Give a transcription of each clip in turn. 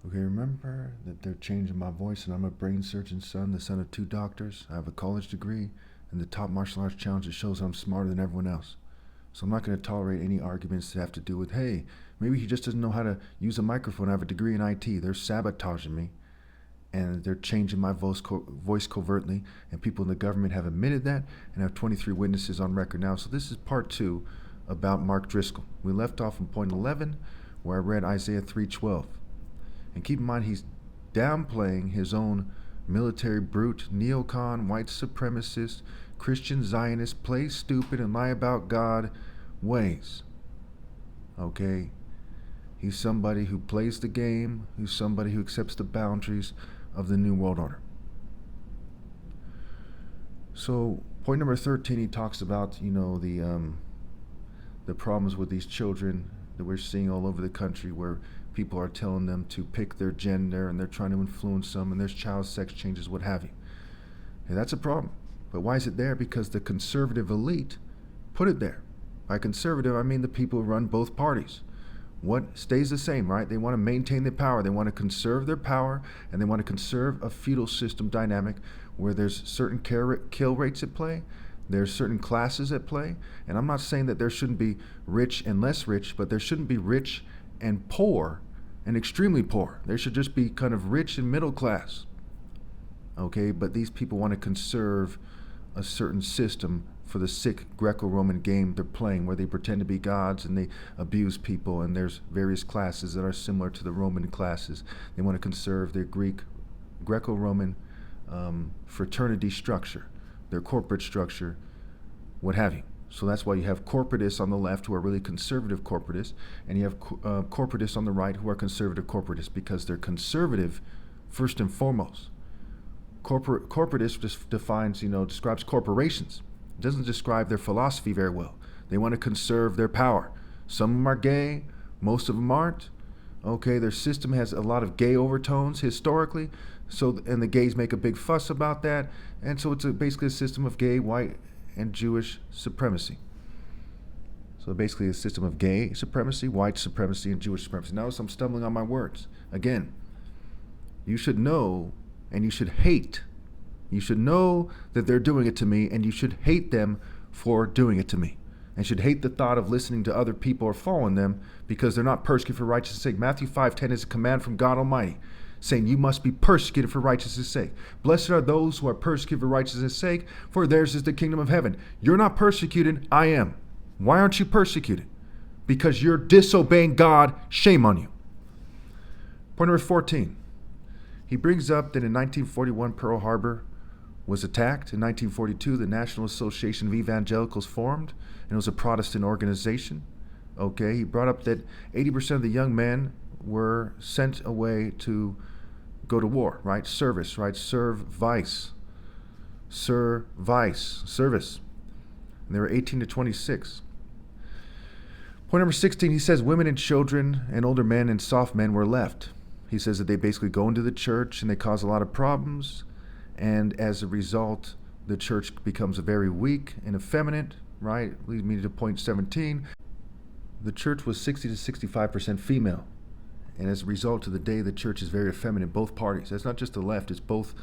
Okay, remember that they're changing my voice, and I'm a brain surgeon son, the son of 2 doctors. I have a college degree and the top martial arts challenge that shows I'm smarter than everyone else. So I'm not going to tolerate any arguments that have to do with, hey, maybe he just doesn't know how to use a microphone. I have a degree in IT. They're sabotaging me, and they're changing my voice covertly, and people in the government have admitted that and have 23 witnesses on record now. So this is part 2 about Mark Driscoll. We left off in point 11 where I read Isaiah 3:12. And keep in mind, he's downplaying his own military brute, neocon, white supremacist, Christian Zionist, play stupid and lie about God ways. Okay? He's somebody who plays the game, who's somebody who accepts the boundaries of the New World Order. So, point number 13, he talks about, the problems with these children that we're seeing all over the country, where people are telling them to pick their gender and they're trying to influence them, and there's child sex changes, what have you. And that's a problem. But why is it there? Because the conservative elite put it there. By conservative, I mean the people who run both parties. What stays the same, right? They want to maintain their power. They want to conserve their power, and they want to conserve a feudal system dynamic where there's certain kill rates at play. There's certain classes at play. And I'm not saying that there shouldn't be rich and less rich, but there shouldn't be rich and poor and extremely poor. There should just be kind of rich and middle class. Okay, but these people want to conserve a certain system for the sick Greco-Roman game they're playing, where they pretend to be gods and they abuse people, and there's various classes that are similar to the Roman classes. They want to conserve their Greco-Roman fraternity structure, their corporate structure, what have you. So that's why you have corporatists on the left who are really conservative corporatists, and you have corporatists on the right who are conservative corporatists, because they're conservative first and foremost. Corporatist just describes corporations. It doesn't describe their philosophy very well. They want to conserve their power. Some of them are gay, most of them aren't. Okay, their system has a lot of gay overtones historically, and the gays make a big fuss about that, and so it's basically a system of gay, white, and Jewish supremacy. So basically a system of gay supremacy, white supremacy, and Jewish supremacy. Notice I'm stumbling on my words. Again, you should know and you should hate. You should know that they're doing it to me, and you should hate them for doing it to me. And should hate the thought of listening to other people or following them because they're not persecuted for righteousness' sake. Matthew 5:10 is a command from God Almighty, saying you must be persecuted for righteousness' sake. Blessed are those who are persecuted for righteousness' sake, for theirs is the kingdom of heaven. You're not persecuted, I am. Why aren't you persecuted? Because you're disobeying God. Shame on you. Point number 14. He brings up that in 1941, Pearl Harbor was attacked. In 1942, the National Association of Evangelicals formed, and it was a Protestant organization. Okay, he brought up that 80% of the young men were sent away to go to war, right? Service, right? Service. And they were 18 to 26. Point number 16, he says women and children and older men and soft men were left. He says that they basically go into the church and they cause a lot of problems, and as a result, the church becomes very weak and effeminate, right? Leads me to point 17. The church was 60 to 65% female, and as a result of the day, the church is very effeminate, both parties. That's not just the left, it's both,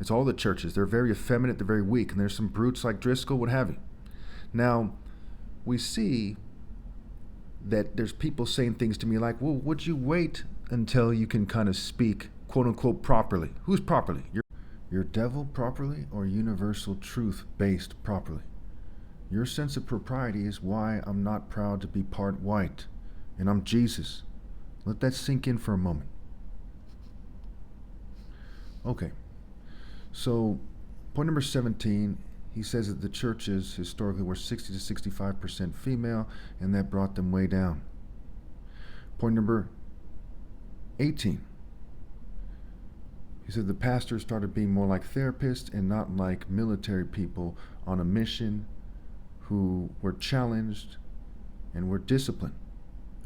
it's all the churches. They're very effeminate, they're very weak, and there's some brutes like Driscoll, what have you. Now, we see that there's people saying things to me like, well, would you wait until you can kind of speak, quote unquote, properly? Who's properly? Your devil properly, or universal truth based properly? Your sense of propriety is why I'm not proud to be part white, and I'm Jesus. Let that sink in for a moment. Okay, so point number 17, he says that the churches historically were 60 to 65% female, and that brought them way down. Point number 18. He said the pastors started being more like therapists and not like military people on a mission who were challenged and were disciplined.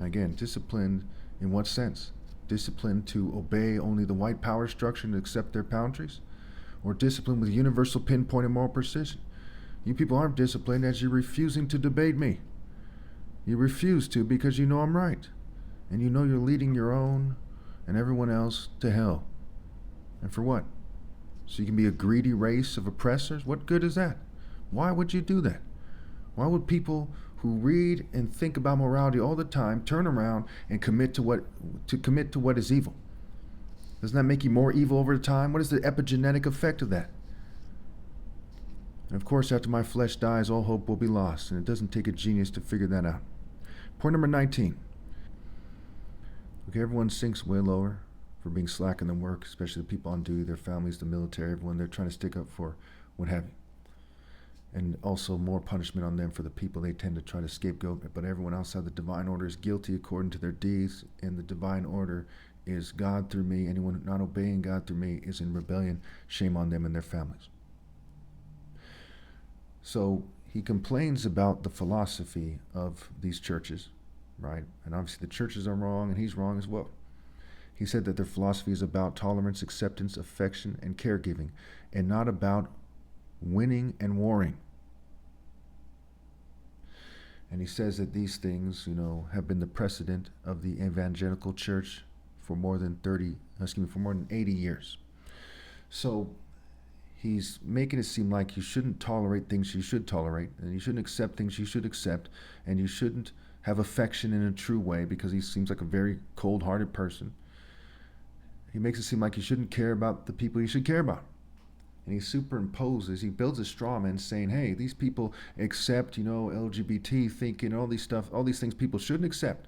Again, disciplined in what sense? Disciplined to obey only the white power structure and accept their boundaries? Or disciplined with universal pinpoint and moral precision? You people aren't disciplined as you're refusing to debate me. You refuse to because you know I'm right. And you know you're leading your own and everyone else to hell. And for what? So you can be a greedy race of oppressors? What good is that? Why would you do that? Why would people who read and think about morality all the time turn around and commit to what is evil? Doesn't that make you more evil over time? What is the epigenetic effect of that? And of course, after my flesh dies, all hope will be lost, and it doesn't take a genius to figure that out. Point number 19. Okay, everyone sinks way lower for being slack in their work, especially the people on duty, their families, the military, everyone they're trying to stick up for, what have you. And also more punishment on them for the people they tend to try to scapegoat. But everyone outside the divine order is guilty according to their deeds, and the divine order is God through me. Anyone not obeying God through me is in rebellion. Shame on them and their families. So he complains about the philosophy of these churches, right? And obviously the churches are wrong, and he's wrong as well. He said that their philosophy is about tolerance, acceptance, affection, and caregiving, and not about winning and warring. And he says that these things, have been the precedent of the evangelical church for more than 80 years. So he's making it seem like you shouldn't tolerate things you should tolerate, and you shouldn't accept things you should accept, and you shouldn't have affection in a true way because he seems like a very cold-hearted person. He makes it seem like you shouldn't care about the people you should care about. And he builds a straw man saying, hey, these people accept, LGBT thinking, all these things people shouldn't accept.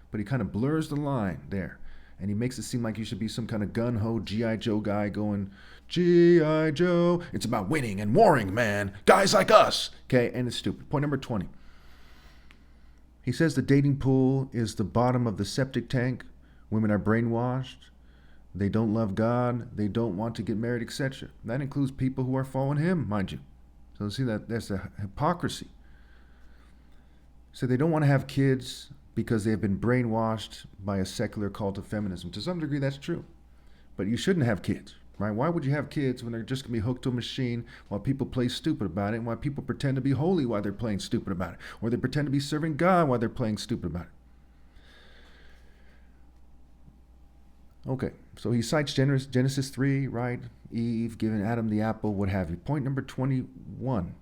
But he kind of blurs the line there. And he makes it seem like you should be some kind of gun-ho G.I. Joe guy going, G.I. Joe, it's about winning and warring, man. Guys like us. Okay, and it's stupid. Point number 20. He says the dating pool is the bottom of the septic tank. Women are brainwashed. They don't love God. They don't want to get married, etc. That includes people who are following him, mind you. So see that there's a hypocrisy. So they don't want to have kids because they have been brainwashed by a secular cult of feminism. To some degree, that's true. But you shouldn't have kids, right? Why would you have kids when they're just going to be hooked to a machine while people play stupid about it, and while people pretend to be holy while they're playing stupid about it, or they pretend to be serving God while they're playing stupid about it? Okay, so he cites Genesis 3, right? Eve giving Adam the apple, what have you. Point number 21.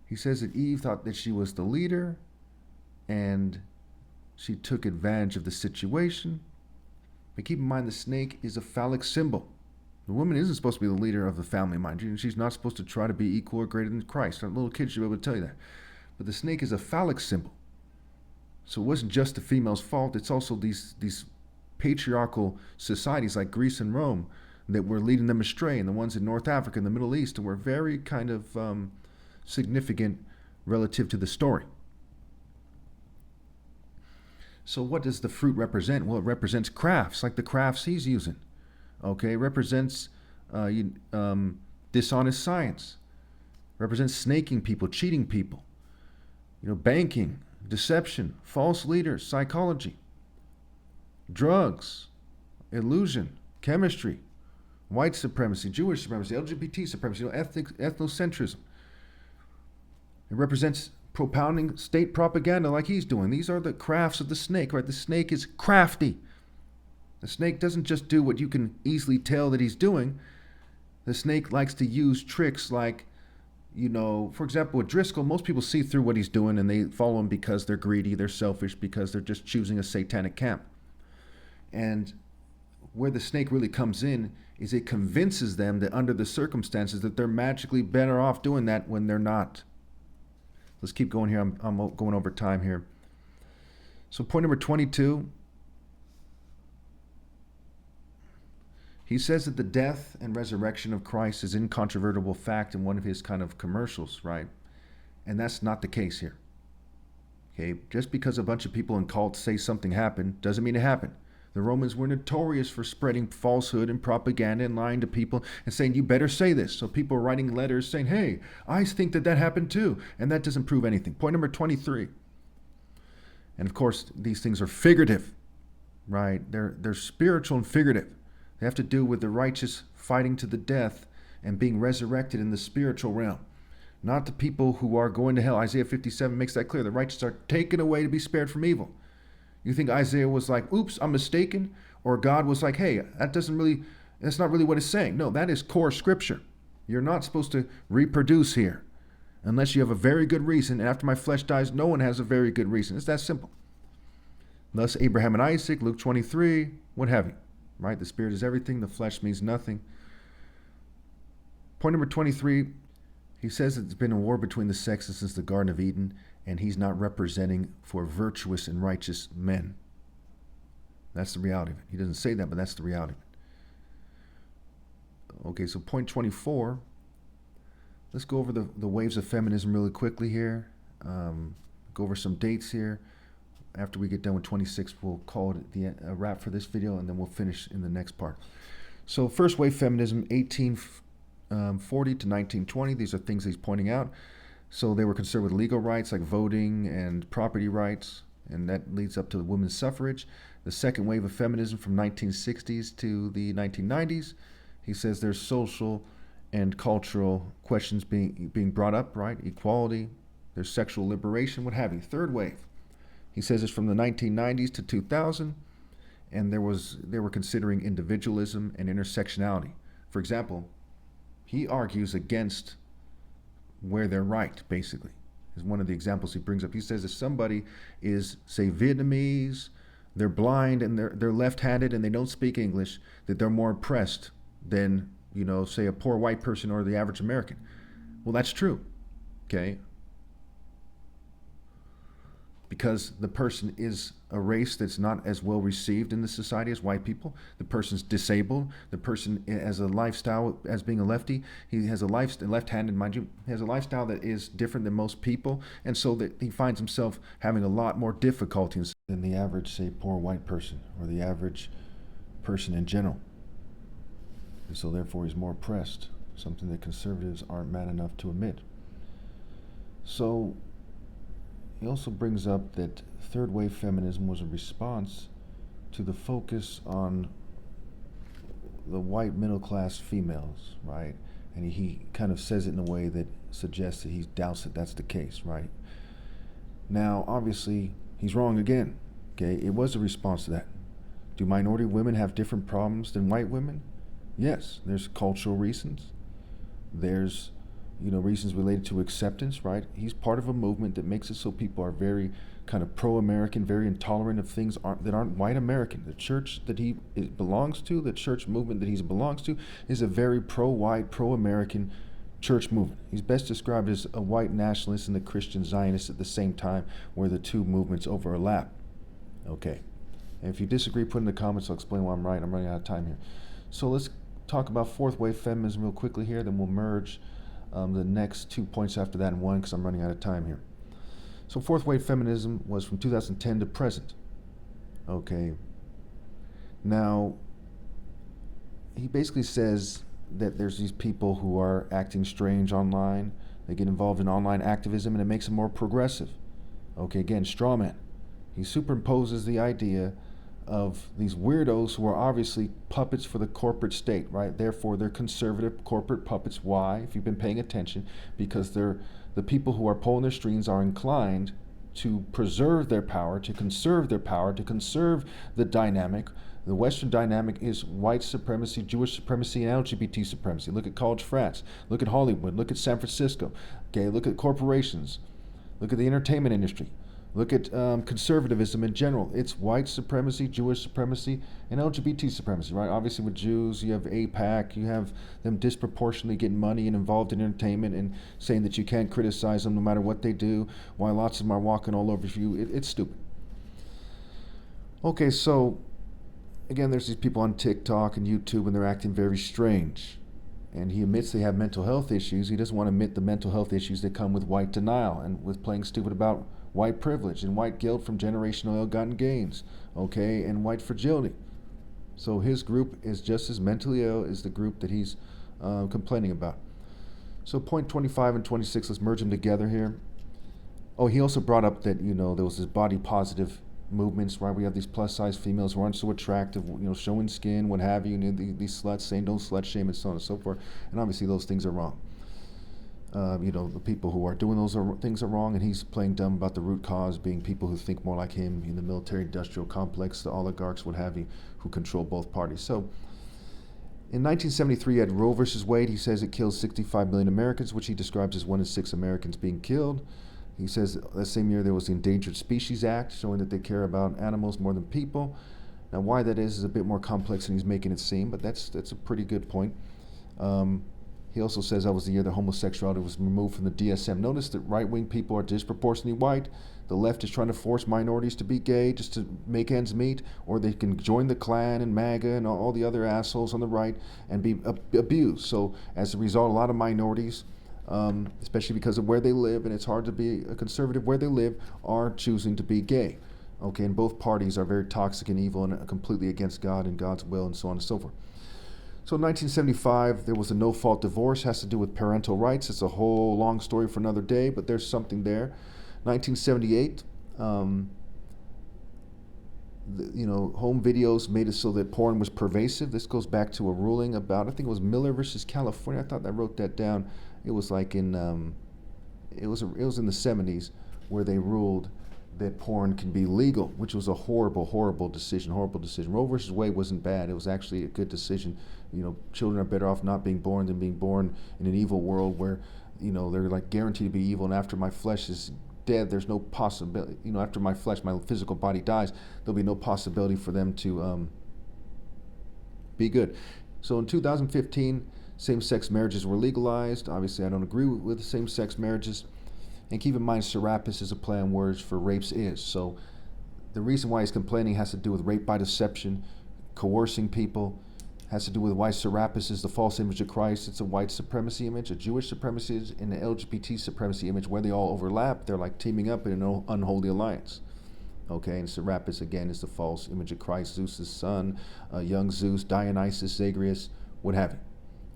He says that Eve thought that she was the leader, and she took advantage of the situation. But keep in mind, the snake is a phallic symbol. The woman isn't supposed to be the leader of the family, mind you, and she's not supposed to try to be equal or greater than Christ. A little kid should be able to tell you that. But the snake is a phallic symbol. So it wasn't just the female's fault. It's also these patriarchal societies like Greece and Rome that were leading them astray, and the ones in North Africa and the Middle East, and were very kind of significant relative to the story. So what does the fruit represent? Well, it represents crafts, like the crafts he's using. Okay, it represents dishonest science. It represents snaking people, cheating people. Banking, deception, false leaders, psychology, drugs, illusion, chemistry, white supremacy, Jewish supremacy, LGBT supremacy, ethnocentrism. It represents propounding state propaganda like he's doing. These are the crafts of the snake, right? The snake is crafty. The snake doesn't just do what you can easily tell that he's doing. The snake likes to use tricks like, for example, with Driscoll, most people see through what he's doing and they follow him because they're greedy, they're selfish, because they're just choosing a satanic camp. And where the snake really comes in is it convinces them that under the circumstances that they're magically better off doing that when they're not. Let's keep going here. I'm going over time here. So point number 22. He says that the death and resurrection of Christ is incontrovertible fact in one of his kind of commercials, right? And that's not the case here. Okay, just because a bunch of people in cults say something happened doesn't mean it happened. The Romans were notorious for spreading falsehood and propaganda and lying to people and saying, you better say this. So people are writing letters saying, hey, I think that happened too. And that doesn't prove anything. Point number 23. And of course, these things are figurative, right? They're spiritual and figurative. They have to do with the righteous fighting to the death and being resurrected in the spiritual realm. Not the people who are going to hell. Isaiah 57 makes that clear. The righteous are taken away to be spared from evil. You think Isaiah was like, oops, I'm mistaken? Or God was like, hey, that's not really what it's saying. No, that is core scripture. You're not supposed to reproduce here unless you have a very good reason. And after my flesh dies, no one has a very good reason. It's that simple. Thus, Abraham and Isaac, Luke 23, what have you, right? The spirit is everything. The flesh means nothing. Point number 23, he says that there's been a war between the sexes since the Garden of Eden, and he's not representing for virtuous and righteous men. That's the reality of it. He doesn't say that, but that's the reality of it. Okay, so point 24, let's go over the waves of feminism really quickly here. Go over some dates here. After we get done with 26, we'll call it a wrap for this video, and then we'll finish in the next part. So first wave feminism, 1840 to 1920. These are things he's pointing out. So they were concerned with legal rights like voting and property rights, and that leads up to women's suffrage. The second wave of feminism from 1960s to the 1990s, he says there's social and cultural questions being brought up, right? Equality, there's sexual liberation, what have you. Third wave, he says it's from the 1990s to 2000, and they were considering individualism and intersectionality. For example, he argues against where they're right, basically, is one of the examples he brings up. He says if somebody is, say, Vietnamese, they're blind and they're left-handed and they don't speak English, that they're more oppressed than, say a poor white person or the average American. Well, that's true, okay? Because the person is a race that's not as well received in the society as white people. The person's disabled. The person has a lifestyle as being a lefty. He has a left-handed, mind you, he has a lifestyle that is different than most people, and so that he finds himself having a lot more difficulties than the average, say, poor white person or the average person in general. And so therefore he's more oppressed, something that conservatives aren't mad enough to admit. So he also brings up that third wave feminism was a response to the focus on the white middle class females, right? And he kind of says it in a way that suggests that he doubts that that's the case, right? Now, obviously, he's wrong again, okay? It was a response to that. Do minority women have different problems than white women? Yes, there's cultural reasons. There's reasons related to acceptance, right? He's part of a movement that makes it so people are very kind of pro-American, very intolerant of things that aren't white American. The church that he belongs to, the church movement that he belongs to, is a very pro-white, pro-American church movement. He's best described as a white nationalist and a Christian Zionist at the same time, where the two movements overlap. Okay. And if you disagree, put in the comments. I'll explain why I'm right. I'm running out of time here. So let's talk about fourth wave feminism real quickly here, then we'll merge the next 2 points after that in one, because I'm running out of time here. So fourth wave feminism was from 2010 to present. Okay. Now, he basically says that there's these people who are acting strange online. They get involved in online activism and it makes them more progressive. Okay, again, straw man. He superimposes the idea of these weirdos who are obviously puppets for the corporate state, right? Therefore, they're conservative corporate puppets. Why? If you've been paying attention, because the people who are pulling their strings are inclined to preserve their power, to conserve their power, to conserve the dynamic. The Western dynamic is white supremacy, Jewish supremacy, and LGBT supremacy. Look at college frats. Look at Hollywood. Look at San Francisco. Okay, look at corporations. Look at the entertainment industry. Look at conservatism in general. It's white supremacy, Jewish supremacy, and LGBT supremacy, right? Obviously with Jews, you have AIPAC, you have them disproportionately getting money and involved in entertainment and saying that you can't criticize them no matter what they do, while lots of them are walking all over you. It's stupid. Okay, so again, there's these people on TikTok and YouTube and they're acting very strange. And he admits they have mental health issues. He doesn't want to admit the mental health issues that come with white denial and with playing stupid about white privilege and white guilt from generational ill-gotten gains, okay, and white fragility. So his group is just as mentally ill as the group that he's complaining about. So point 25 and 26, let's merge them together here. Oh, he also brought up that, there was this body positive movements, right? We have these plus size females who aren't so attractive, showing skin, what have you, these sluts saying don't slut shame and so on and so forth. And obviously those things are wrong. The people who are doing those things are wrong, and he's playing dumb about the root cause being people who think more like him in the military-industrial complex, the oligarchs, what have you, who control both parties. So in 1973, he had Roe versus Wade. He says it kills 65 million Americans, which he describes as 1 in 6 Americans being killed. He says that same year there was the Endangered Species Act, showing that they care about animals more than people. Now, why that is a bit more complex than he's making it seem, but that's a pretty good point. He also says that was the year that homosexuality was removed from the DSM. Notice that right-wing people are disproportionately white. The left is trying to force minorities to be gay just to make ends meet, or they can join the Klan and MAGA and all the other assholes on the right and be abused. So as a result, a lot of minorities, especially because of where they live, and it's hard to be a conservative where they live, are choosing to be gay. Okay, and both parties are very toxic and evil and completely against God and God's will and so on and so forth. So in 1975, there was a no-fault divorce. Has to do with parental rights. It's a whole long story for another day, but there's something there. 1978, home videos made it so that porn was pervasive. This goes back to a ruling about, I think it was Miller versus California. I thought I wrote that down. It was like in, it was in the 70s where they ruled that porn can be legal, which was a horrible decision. Roe versus Wade wasn't bad. It was actually a good decision. Children are better off not being born than being born in an evil world where, they're like guaranteed to be evil. And after my flesh is dead, there's no possibility, after my flesh, my physical body dies, there'll be no possibility for them to be good. So in 2015, same-sex marriages were legalized. Obviously, I don't agree with same-sex marriages. And keep in mind, Serapis is a play on words for rapes is. So the reason why he's complaining has to do with rape by deception, coercing people, has to do with why Serapis is the false image of Christ. It's a white supremacy image, a Jewish supremacy, and an LGBT supremacy image. Where they all overlap, they're like teaming up in an unholy alliance. Okay, and Serapis, again, is the false image of Christ, Zeus's son, young Zeus, Dionysus, Zagreus, what have you.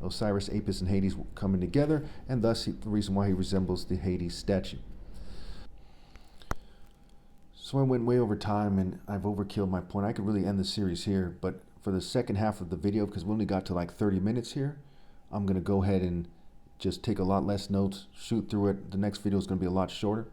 Osiris, Apis, and Hades coming together, and thus the reason why he resembles the Hades statue. So I went way over time, and I've overkilled my point. I could really end the series here, but for the second half of the video, because we only got to like 30 minutes here, I'm going to go ahead and just take a lot less notes, shoot through it. The next video is going to be a lot shorter.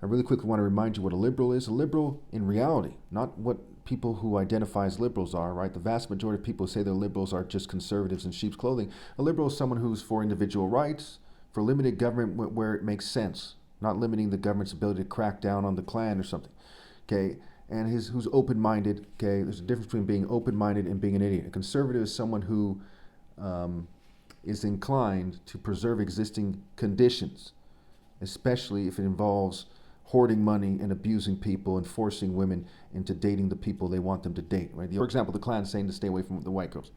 I really quickly want to remind you what a liberal is. A liberal in reality, not what people who identify as liberals are, right? The vast majority of people who say they're liberals are just conservatives in sheep's clothing. A liberal is someone who's for individual rights, for limited government where it makes sense, not limiting the government's ability to crack down on the Klan or something, okay? And who's open-minded, okay? There's a difference between being open-minded and being an idiot. A conservative is someone who is inclined to preserve existing conditions, especially if it involves hoarding money and abusing people and forcing women into dating the people they want them to date, right? For example, the Klan saying to stay away from the white girls.